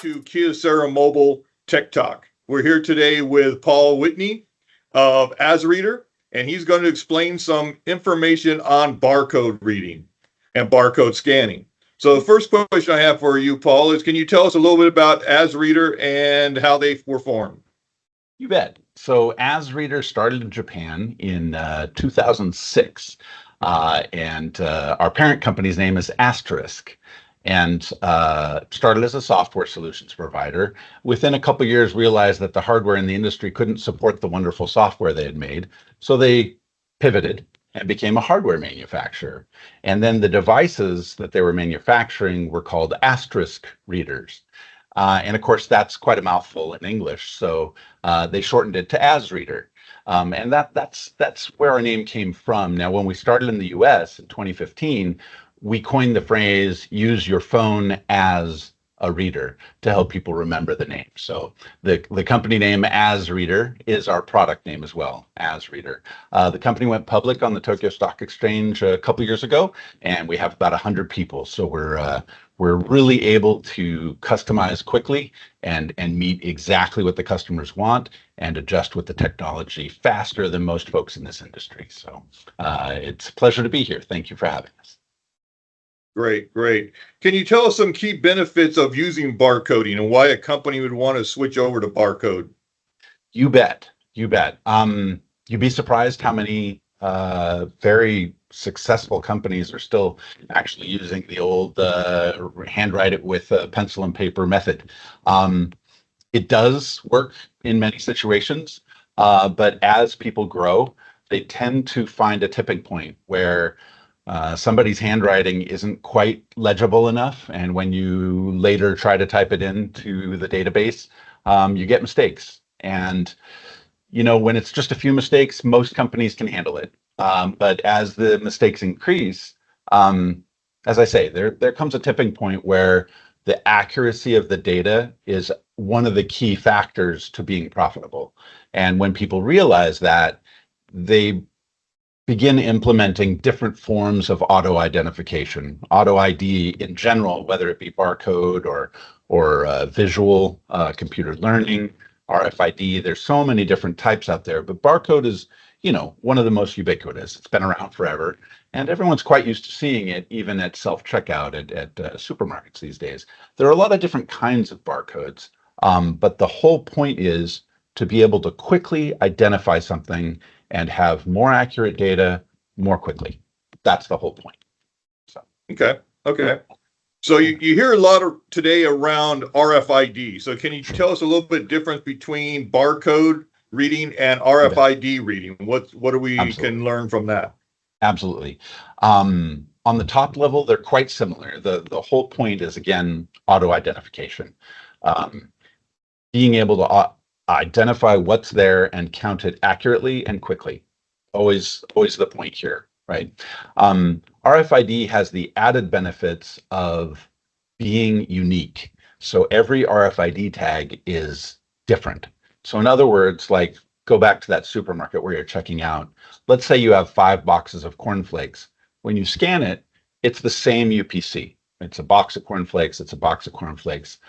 to Kyocera Mobile Tech Talk. We're here today with Paul Whitney of AsReader, and he's going to explain some information on barcode reading and barcode scanning. So the first question I have for you, Paul, is can you tell us a little bit about AsReader and how they were formed? You bet. So AsReader started in Japan in 2006, and our parent company's name is Asterisk, and started as a software solutions provider. Within a couple of years, realized that the hardware in the industry couldn't support the wonderful software they had made, so they pivoted and became a hardware manufacturer. And then the devices that they were manufacturing were called Asterisk readers. And of course, that's quite a mouthful in English, so they shortened it to AsReader. And that's where our name came from. Now, when we started in the US in 2015, we coined the phrase, use your phone as a reader, to help people remember the name. So the company name AsReader is our product name as well, AsReader. The company went public on the Tokyo Stock Exchange a couple years ago, and we have about 100 people. So we're really able to customize quickly and meet exactly what the customers want and adjust with the technology faster than most folks in this industry. So it's a pleasure to be here. Thank you for having us. Great, great. Can you tell us some key benefits of using barcoding and why a company would want to switch over to barcode? You bet. You bet. You'd be surprised how many very successful companies are still actually using the old handwrite it with a pencil and paper method. It does work in many situations, but as people grow, they tend to find a tipping point where somebody's handwriting isn't quite legible enough, and when you later try to type it into the database, you get mistakes. And when it's just a few mistakes, most companies can handle it. But as the mistakes increase, as I say, there comes a tipping point where the accuracy of the data is one of the key factors to being profitable. And when people realize that, they begin implementing different forms of auto identification, auto ID in general, whether it be barcode or visual computer learning, RFID. There's so many different types out there, but barcode is, one of the most ubiquitous. It's been around forever, and everyone's quite used to seeing it, even at self-checkout at supermarkets these days. There are a lot of different kinds of barcodes, but the whole point is to be able to quickly identify something and have more accurate data more quickly. That's the whole point. So. Okay. So you hear a lot today around RFID. So can you tell us a little bit difference between barcode reading and RFID reading? What do we can learn from that? Absolutely. On the top level, they're quite similar. The whole point is, again, auto identification. Being able to identify what's there and count it accurately and quickly. Always the point here, right? RFID has the added benefits of being unique. So every RFID tag is different. So in other words, like go back to that supermarket where you're checking out. Let's say you have 5 boxes of cornflakes. When you scan it, it's the same UPC. It's a box of cornflakes. It's a box of cornflakes.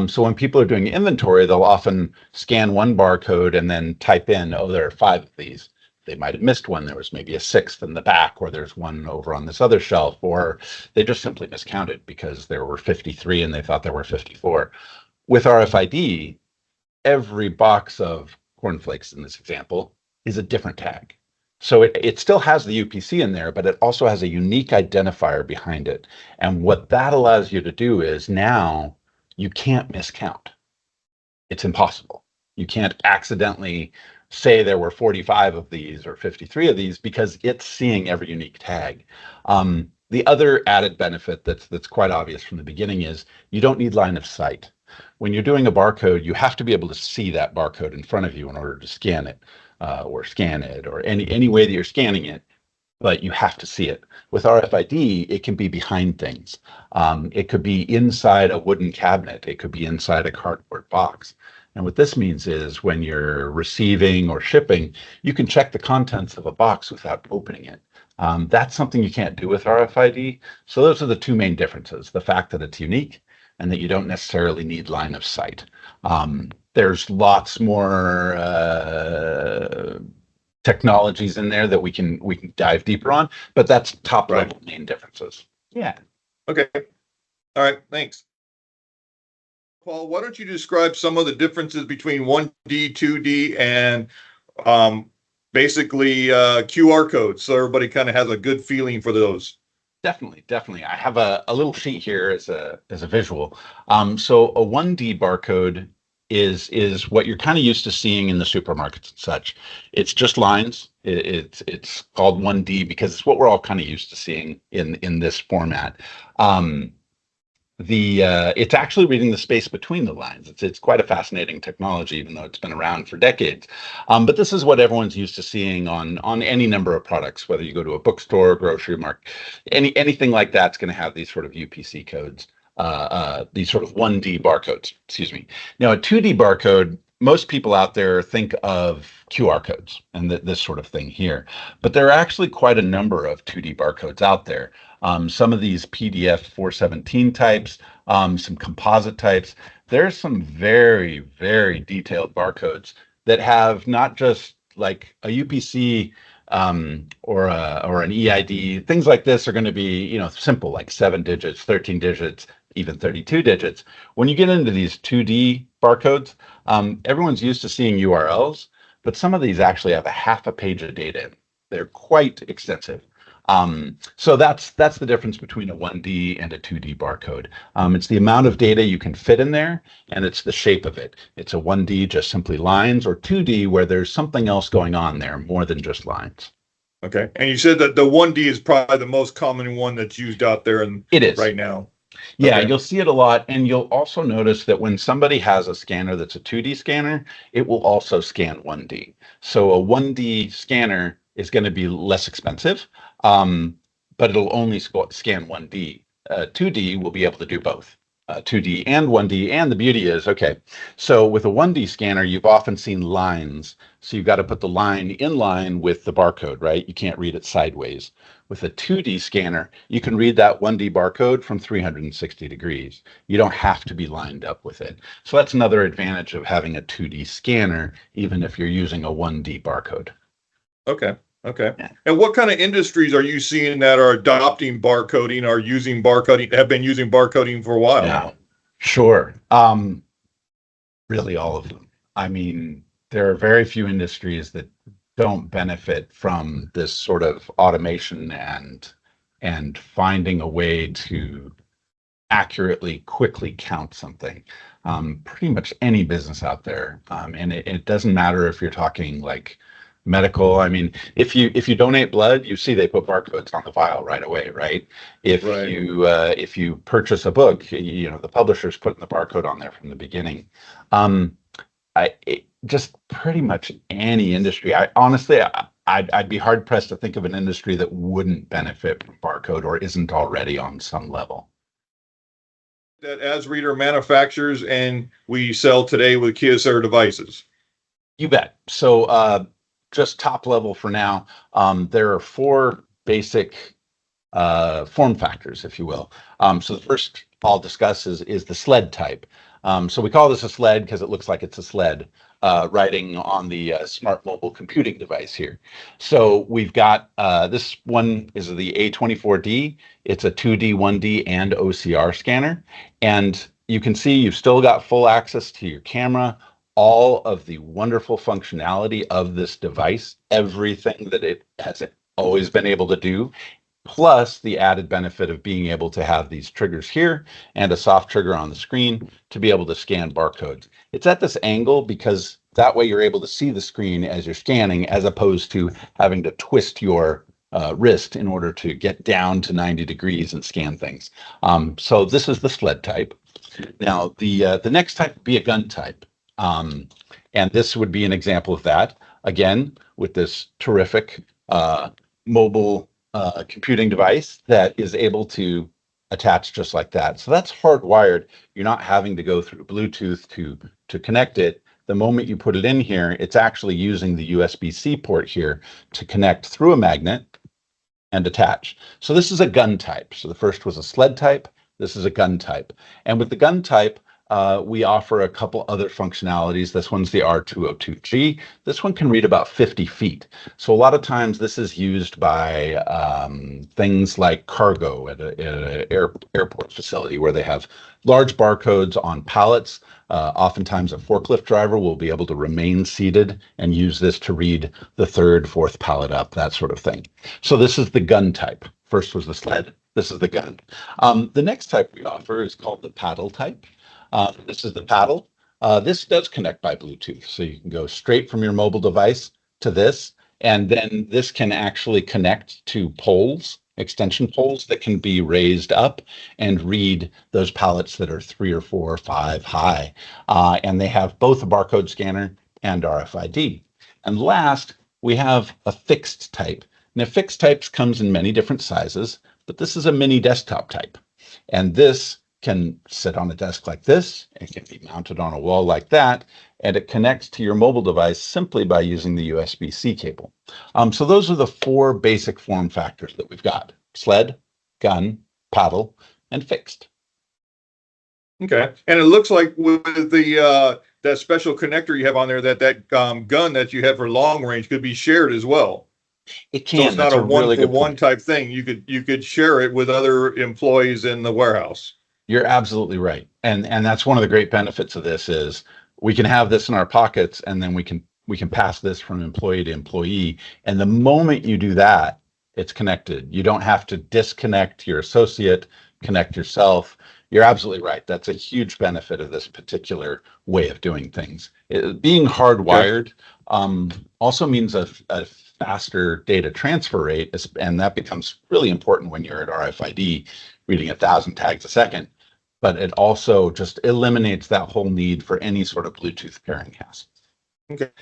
So when people are doing inventory, they'll often scan one barcode and then type in, oh, there are 5 of these. They might have missed one. There was maybe a 6th in the back, or there's one over on this other shelf, or they just simply miscounted because there were 53 and they thought there were 54. With RFID, every box of cornflakes in this example is a different tag. So it still has the UPC in there, but it also has a unique identifier behind it. And what that allows you to do is now you can't miscount. It's impossible. You can't accidentally say there were 45 of these or 53 of these because it's seeing every unique tag. The other added benefit that's quite obvious from the beginning is you don't need line of sight. When you're doing a barcode, you have to be able to see that barcode in front of you in order to scan it. Or scan it, or any way that you're scanning it, but you have to see it. With RFID, it can be behind things. It could be inside a wooden cabinet. It could be inside a cardboard box. And what this means is when you're receiving or shipping, you can check the contents of a box without opening it. That's something you can't do with RFID. So those are the two main differences. The fact that it's unique and that you don't necessarily need line of sight. There's lots more technologies in there that we can dive deeper on, but that's top level main differences. Yeah. Okay. All right. Thanks. Paul, why don't you describe some of the differences between 1D, 2D, and basically QR codes, so everybody kind of has a good feeling for those. Definitely. I have a little sheet here as a visual. So a 1D barcode is what you're kind of used to seeing in the supermarkets and such. It's just lines. It's called 1D because it's what we're all kind of used to seeing in this format. It's actually reading the space between the lines. It's quite a fascinating technology, even though it's been around for decades. But this is what everyone's used to seeing on any number of products, whether you go to a bookstore, grocery market, anything like that's going to have these sort of UPC codes, these sort of 1D barcodes. Excuse me. Now, a 2D barcode, most people out there think of QR codes and this sort of thing here, but there are actually quite a number of 2D barcodes out there. Some of these PDF 417 types, some composite types. There's some very, very detailed barcodes that have not just like a UPC or an EID. Things like this are going to be, simple, like 7 digits, 13 digits, even 32 digits. When you get into these 2D barcodes, everyone's used to seeing URLs, but some of these actually have a half a page of data. They're quite extensive. So that's the difference between a 1D and a 2D barcode. It's the amount of data you can fit in there, and it's the shape of it. It's a 1D, just simply lines, or 2D, where there's something else going on there, more than just lines. Okay. And you said that the 1D is probably the most common one that's used out there right now. Yeah, okay. You'll see it a lot, and you'll also notice that when somebody has a scanner that's a 2D scanner, it will also scan 1D. So a 1D scanner is going to be less expensive, but it'll only scan 1D. 2D will be able to do both, 2D and 1D. And the beauty is, okay, so with a 1D scanner, you've often seen lines. So you've got to put the line in line with the barcode, right? You can't read it sideways. With a 2D scanner, you can read that 1D barcode from 360 degrees. You don't have to be lined up with it. So that's another advantage of having a 2D scanner, even if you're using a 1D barcode. Okay. Yeah. And what kind of industries are you seeing that are adopting barcoding or using barcoding, have been using barcoding for a while now? Sure. Really all of them. I mean, there are very few industries that don't benefit from this sort of automation and finding a way to accurately, quickly count something. Pretty much any business out there. And it doesn't matter if you're talking like medical. I mean, if you donate blood, you see they put barcodes on the vial right away, right? If you purchase a book, the publisher's putting the barcode on there from the beginning. Just pretty much any industry. I'd be hard pressed to think of an industry that wouldn't benefit from barcode or isn't already on some level. That AsReader manufactures and we sell today with Kyocera devices. You bet. So just top level for now, there are 4 basic form factors, if you will. So the first I'll discuss is the sled type. So we call this a sled because it looks like it's a sled riding on the smart mobile computing device here. So we've got this one is the A24D. It's a 2D, 1D, and OCR scanner. And you can see you've still got full access to your camera, all of the wonderful functionality of this device, everything that it has always been able to do, plus the added benefit of being able to have these triggers here and a soft trigger on the screen to be able to scan barcodes. It's at this angle because that way you're able to see the screen as you're scanning, as opposed to having to twist your wrist in order to get down to 90 degrees and scan things. So this is the sled type. Now, the next type would be a gun type. And this would be an example of that, again, with this terrific mobile computing device that is able to attach just like that. So that's hardwired. You're not having to go through Bluetooth to connect it. The moment you put it in here, it's actually using the USB-C port here to connect through a magnet and attach. So this is a gun type. So the first was a sled type. This is a gun type. And with the gun type, we offer a couple other functionalities. This one's the R202G. This one can read about 50 feet. So a lot of times this is used by things like cargo at an airport facility where they have large barcodes on pallets. Oftentimes a forklift driver will be able to remain seated and use this to read the third, fourth pallet up, that sort of thing. So this is the gun type. First was the sled. This is the gun. The next type we offer is called the paddle type. This is the paddle. This does connect by Bluetooth, so you can go straight from your mobile device to this, and then this can actually connect to poles, extension poles that can be raised up and read those pallets that are 3 or 4 or 5 high. And they have both a barcode scanner and RFID. And last, we have a fixed type. Now, fixed types comes in many different sizes, but this is a mini desktop type. And this can sit on a desk like this. It can be mounted on a wall like that, and it connects to your mobile device simply by using the USB-C cable. So those are the 4 basic form factors that we've got: sled, gun, paddle, and fixed. Okay, and it looks like with the that special connector you have on there, that gun that you have for long range could be shared as well. It can. So it's not a one for one type thing. You could share it with other employees in the warehouse. You're absolutely right. And that's one of the great benefits of this is we can have this in our pockets, and then we can pass this from employee to employee. And the moment you do that, it's connected. You don't have to disconnect your associate, connect yourself. You're absolutely right. That's a huge benefit of this particular way of doing things. Being hardwired also means a faster data transfer rate, and that becomes really important when you're at RFID reading 1,000 tags a second. But it also just eliminates that whole need for any sort of Bluetooth pairing hassle. Okay.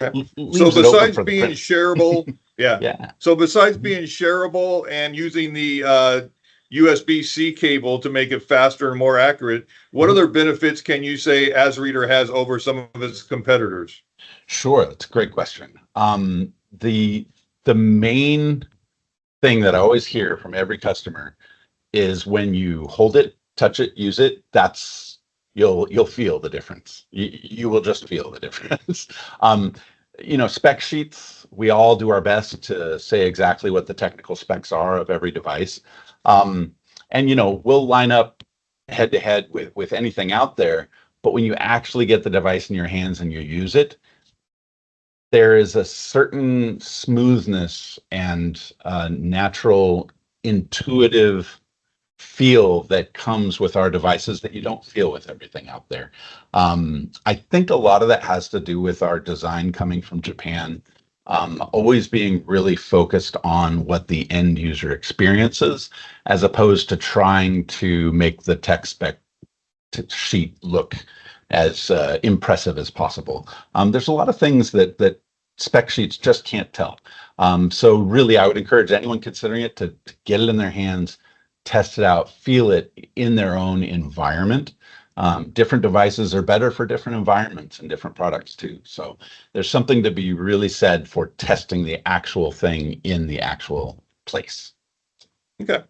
So besides being shareable, yeah. Yeah. So besides being shareable and using the USB-C cable to make it faster and more accurate, what other benefits can you say AsReader has over some of its competitors? Sure, that's a great question. The main thing that I always hear from every customer is when you hold it, touch it, use it, you'll feel the difference. You will just feel the difference. Spec sheets, we all do our best to say exactly what the technical specs are of every device. And we'll line up head to head with anything out there, but when you actually get the device in your hands and you use it, there is a certain smoothness and natural intuitive feel that comes with our devices that you don't feel with everything out there. I think a lot of that has to do with our design coming from Japan, always being really focused on what the end user experiences, as opposed to trying to make the tech spec sheet look as impressive as possible. There's a lot of things that spec sheets just can't tell. So really, I would encourage anyone considering it to get it in their hands, test it out, feel it in their own environment. Different devices are better for different environments and different products too. So there's something to be really said for testing the actual thing in the actual place. Okay.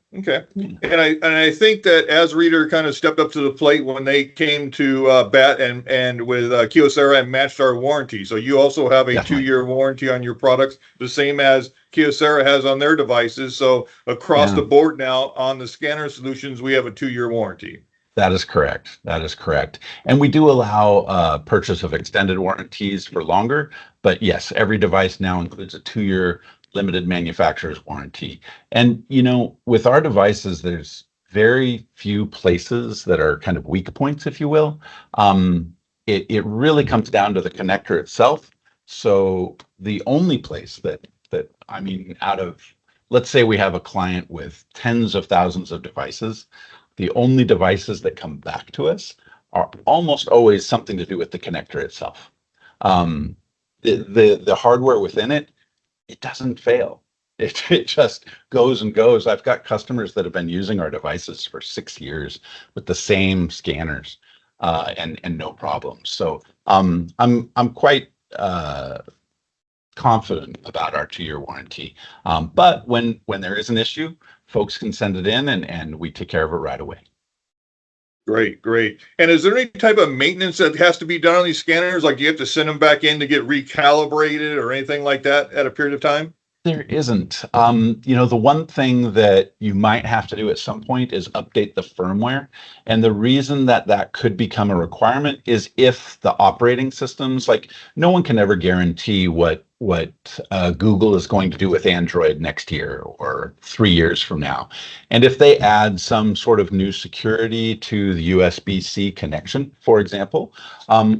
And I think that AsReader kind of stepped up to the plate when they came to bat and with Kyocera and matched our warranty. So you also have a Definitely. 2-year warranty on your products, the same as Kyocera has on their devices. So across the board now on the scanner solutions, we have a 2-year warranty. That is correct. And we do allow purchase of extended warranties for longer. But yes, every device now includes a 2-year limited manufacturer's warranty. And, with our devices, there's very few places that are kind of weak points, if you will. It really comes down to the connector itself. So the only place that out of, let's say we have a client with tens of thousands of devices, the only devices that come back to us are almost always something to do with the connector itself. The hardware within it doesn't fail. It just goes and goes. I've got customers that have been using our devices for 6 years with the same scanners, and no problems. So I'm quite confident about our 2-year warranty. But when there is an issue, folks can send it in and we take care of it right away. Great, great. And is there any type of maintenance that has to be done on these scanners? Like, do you have to send them back in to get recalibrated or anything like that at a period of time? There isn't. The one thing that you might have to do at some point is update the firmware. And the reason that that could become a requirement is if the operating systems, like no one can ever guarantee what Google is going to do with Android next year or 3 years from now. And if they add some sort of new security to the USB-C connection, for example,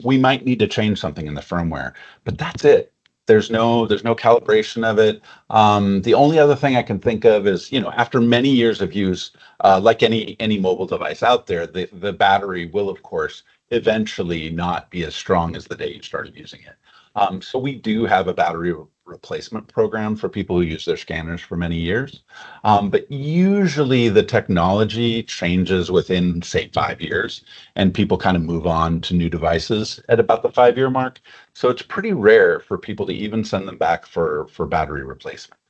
we might need to change something in the firmware. But that's it. There's no calibration of it. The only other thing I can think of is, after many years of use, like any mobile device out there, the battery will, of course, eventually not be as strong as the day you started using it. So we do have a battery replacement program for people who use their scanners for many years. But usually the technology changes within, say, 5 years, and people kind of move on to new devices at about the 5 year mark. So it's pretty rare for people to even send them back for battery replacement.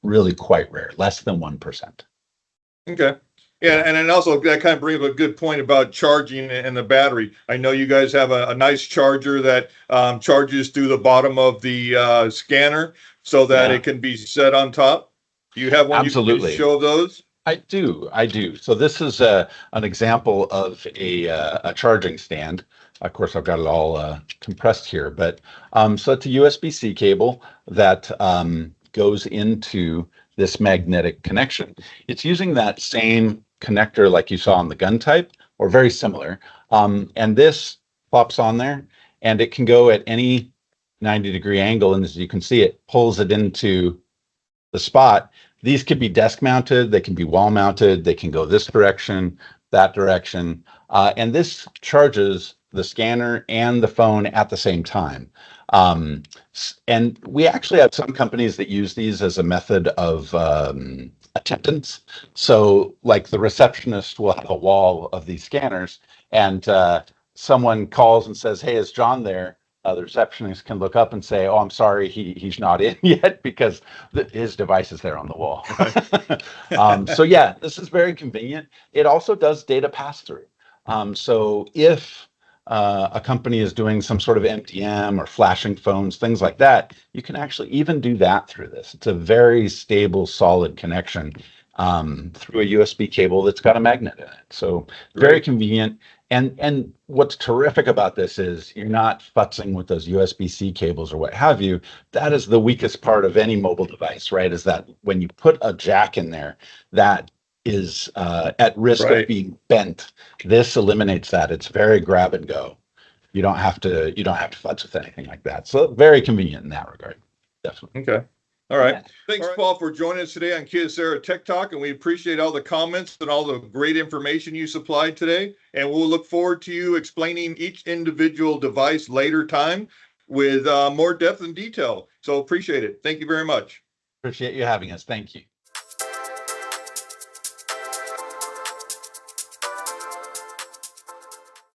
Really quite rare, less than 1%. Okay. Yeah, and then also that kind of brings up a good point about charging and the battery. I know you guys have a nice charger that charges through the bottom of the scanner so that Yeah. it can be set on top. Do you have one you can Absolutely. show those? I do. So this is an example of a charging stand. Of course, I've got it all compressed here, but so it's a USB-C cable that goes into this magnetic connection. It's using that same connector like you saw on the gun type, or very similar. And this pops on there, and it can go at any 90-degree angle, and as you can see, it pulls it into the spot. These could be desk mounted, they can be wall mounted, they can go this direction, that direction, and this charges the scanner and the phone at the same time. And we actually have some companies that use these as a method of attendance. So, like the receptionist will have a wall of these scanners, and someone calls and says, "Hey, is John there?" The receptionist can look up and say, "Oh, I'm sorry, he's not in yet," because his device is there on the wall. So yeah, this is very convenient. It also does data pass through. So if a company is doing some sort of MDM or flashing phones, things like that, you can actually even do that through this. It's a very stable, solid connection through a USB cable that's got a magnet in it. So very Great. convenient. And what's terrific about this is you're not futzing with those USB-C cables or what have you. That is the weakest part of any mobile device, right? Is that when you put a jack in there, that is at risk of Right. being bent. This eliminates that. It's very grab and go. You don't have to futz with anything like that. So very convenient in that regard. Definitely. Okay. All right. Yeah. Thanks, All right. Paul, for joining us today on Kyocera Tech Talk, and we appreciate all the comments and all the great information you supplied today. And we'll look forward to you explaining each individual device later time with more depth and detail. So appreciate it. Thank you very much. Appreciate you having us. Thank you.